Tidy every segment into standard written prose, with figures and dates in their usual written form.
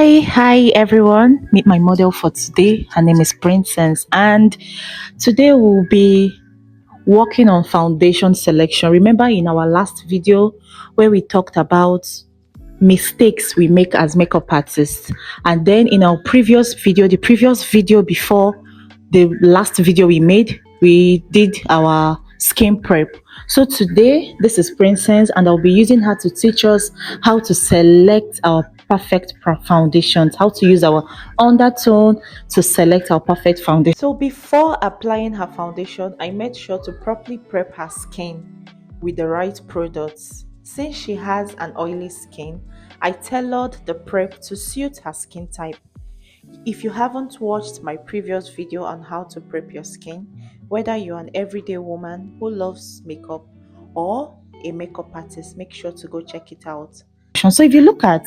Hi everyone. Meet my model for today. Her name is Princess, and today we'll be working on foundation selection. Remember in our last video where we talked about mistakes we make as makeup artists, and then in our previous video, the previous video before the last video we did our skin prep. So today this is Princess, and I'll be using her to teach us how to select our perfect foundations, how to use our undertone to select our perfect foundation. So before applying her foundation, I made sure to properly prep her skin with the right products. Since she has an oily skin, I tailored the prep to suit her skin type. If you haven't watched my previous video on how to prep your skin, whether you're an everyday woman who loves makeup or a makeup artist, make sure to go check it out. So if you look at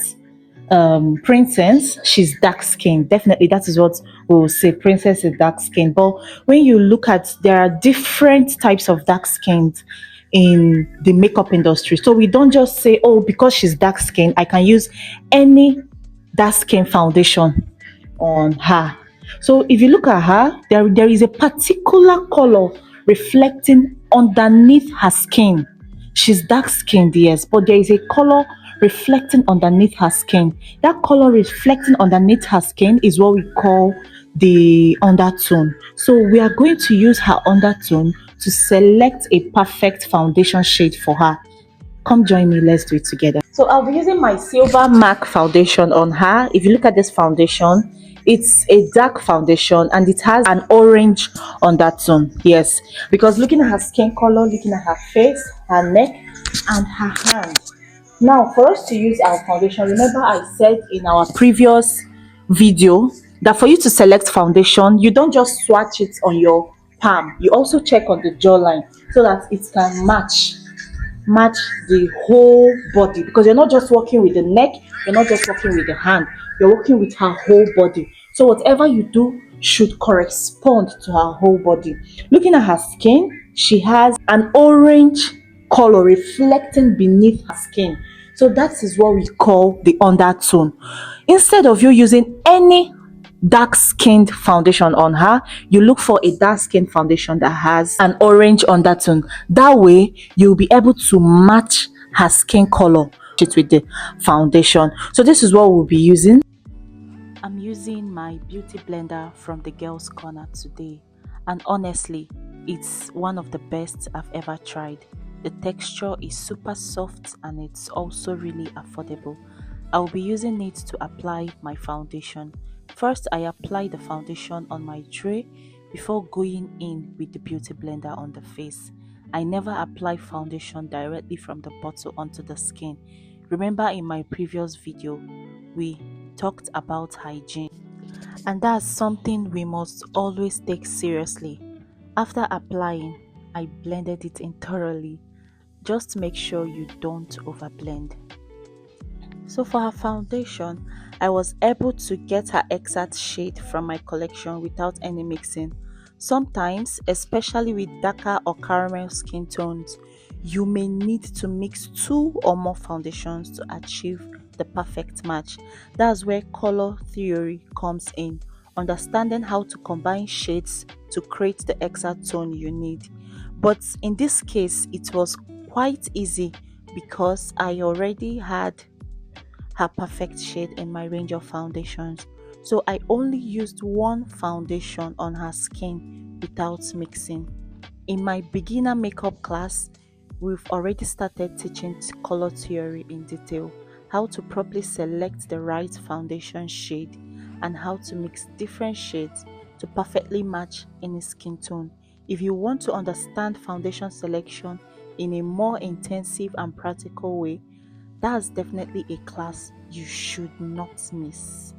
Princess, she's dark skinned. Definitely, that is what we'll say. Princess is dark skinned. But when you look at, there are different types of dark skinned in the makeup industry. So we don't just say, oh, because she's dark skinned, I can use any dark skin foundation on her. So if you look at her, there is a particular color reflecting underneath her skin. She's dark skinned, yes, but there is a color reflecting underneath her skin. That color reflecting underneath her skin is what we call the undertone. So we are going to use her undertone to select a perfect foundation shade for her. Come join me, let's do it together. So I'll be using my Silver MAC foundation on her. If you look at this foundation, it's a dark foundation and it has an orange undertone. Yes, because looking at her skin color, looking at her face, her neck, and her hand. Now, for us to use our foundation, remember I said in our previous video that for you to select foundation, you don't just swatch it on your palm. You also check on the jawline so that it can match the whole body, because you're not just working with the neck, you're not just working with the hand, you're working with her whole body. So whatever you do should correspond to her whole body. Looking at her skin, she has an orange color reflecting beneath her skin. So that is what we call the undertone. Instead of you using any dark skinned foundation on her, you look for a dark skinned foundation that has an orange undertone. That way you'll be able to match her skin color with the foundation. So this is what we'll be using. I'm using my beauty blender from the Girls Corner today, and honestly it's one of the best I've ever tried. The texture is super soft and it's also really affordable. I'll be using it to apply my foundation. First, I apply the foundation on my tray before going in with the beauty blender on the face. I never apply foundation directly from the bottle onto the skin. Remember in my previous video, we talked about hygiene, and that's something we must always take seriously. After applying, I blended it in thoroughly. Just make sure you don't overblend. So for her foundation, I was able to get her exact shade from my collection without any mixing. Sometimes, especially with darker or caramel skin tones, you may need to mix 2 or more foundations to achieve the perfect match. That's where color theory comes in, understanding how to combine shades to create the exact tone you need. But in this case, it was quite easy because I already had her perfect shade in my range of foundations. So I only used one foundation on her skin without mixing. In my beginner makeup class, we've already started teaching color theory in detail, how to properly select the right foundation shade, and how to mix different shades to perfectly match any skin tone. If you want to understand foundation selection in a more intensive and practical way, that's definitely a class you should not miss.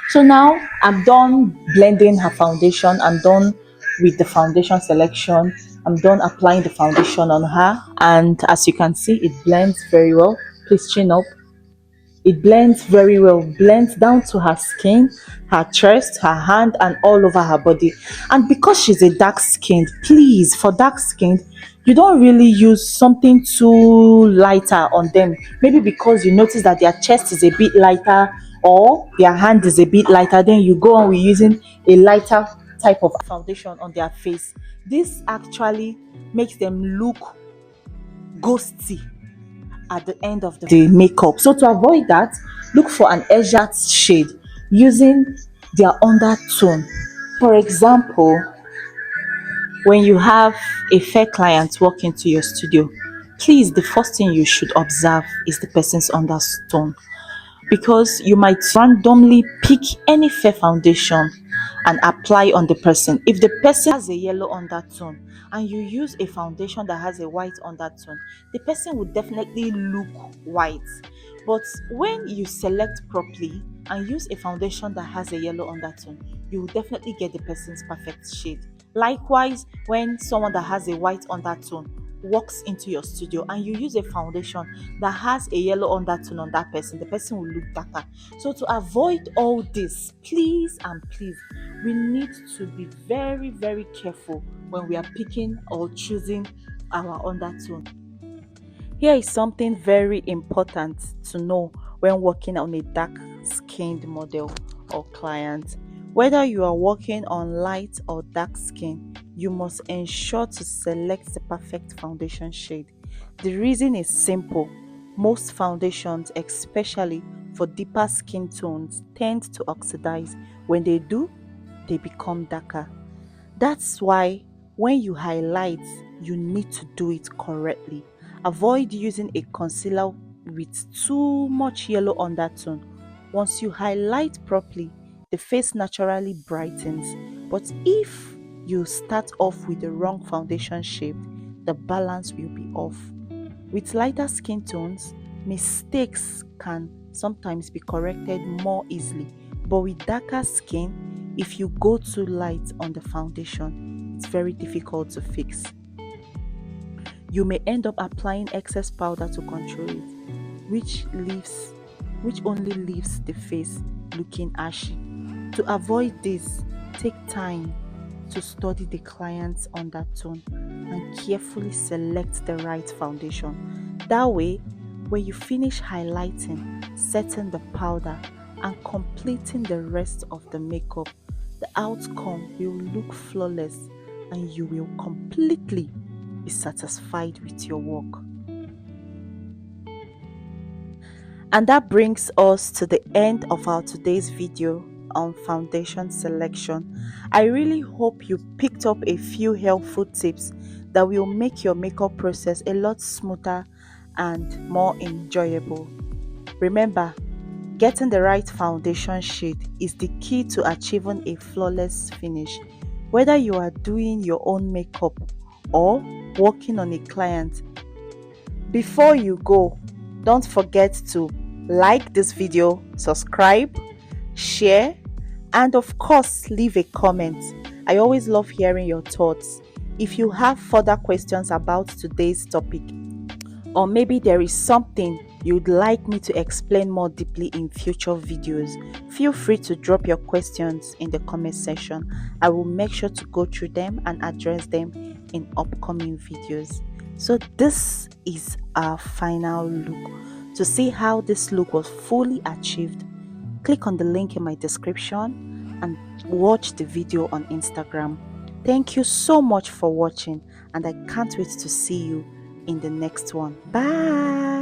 So now I'm done blending her foundation. I'm done with the foundation selection. I'm done applying the foundation on her, and as you can see, it blends very well. Please chin up. It blends very well, blends down to her skin, her chest, her hand, and all over her body. And because she's a dark skinned, please, for dark skinned, you don't really use something too lighter on them. Maybe because you notice that their chest is a bit lighter or their hand is a bit lighter, then you go on with using a lighter type of foundation on their face. This actually makes them look ghosty at the end of the makeup. So to avoid that, look for an edged shade using their undertone. For example, when you have a fair client walk into your studio, please, the first thing you should observe is the person's undertone, because you might randomly pick any fair foundation and apply on the person. If the person has a yellow undertone and you use a foundation that has a white undertone, the person will definitely look white. But when you select properly and use a foundation that has a yellow undertone, you will definitely get the person's perfect shade. Likewise, when someone that has a white undertone walks into your studio and you use a foundation that has a yellow undertone on that person, the person will look darker. So to avoid all this, please and please, we need to be very, very careful when we are picking or choosing our undertone. Here is something very important to know when working on a dark skinned model or client. Whether you are working on light or dark skin, you must ensure to select the perfect foundation shade. The reason is simple. Most foundations, especially for deeper skin tones, tend to oxidize. When they do, they become darker. That's why when you highlight, you need to do it correctly. Avoid using a concealer with too much yellow undertone. Once you highlight properly, the face naturally brightens. But if you start off with the wrong foundation shade, the balance will be off. With lighter skin tones, mistakes can sometimes be corrected more easily. But with darker skin, if you go too light on the foundation, it's very difficult to fix. You may end up applying excess powder to control it, which only leaves the face looking ashy. To avoid this, take time to study the client's undertone and carefully select the right foundation. That way, when you finish highlighting, setting the powder, and completing the rest of the makeup, the outcome will look flawless and you will completely be satisfied with your work. And that brings us to the end of our today's video on foundation selection. I really hope you picked up a few helpful tips that will make your makeup process a lot smoother and more enjoyable. Remember, getting the right foundation shade is the key to achieving a flawless finish. Whether you are doing your own makeup or working on a client, before you go, don't forget to like this video, subscribe, share, and of course, leave a comment. I always love hearing your thoughts. If you have further questions about today's topic, or maybe there is something you'd like me to explain more deeply in future videos, feel free to drop your questions in the comment section. I will make sure to go through them and address them in upcoming videos. So this is our final look. To see how this look was fully achieved, click on the link in my description and watch the video on Instagram. Thank you so much for watching, and I can't wait to see you in the next one. Bye.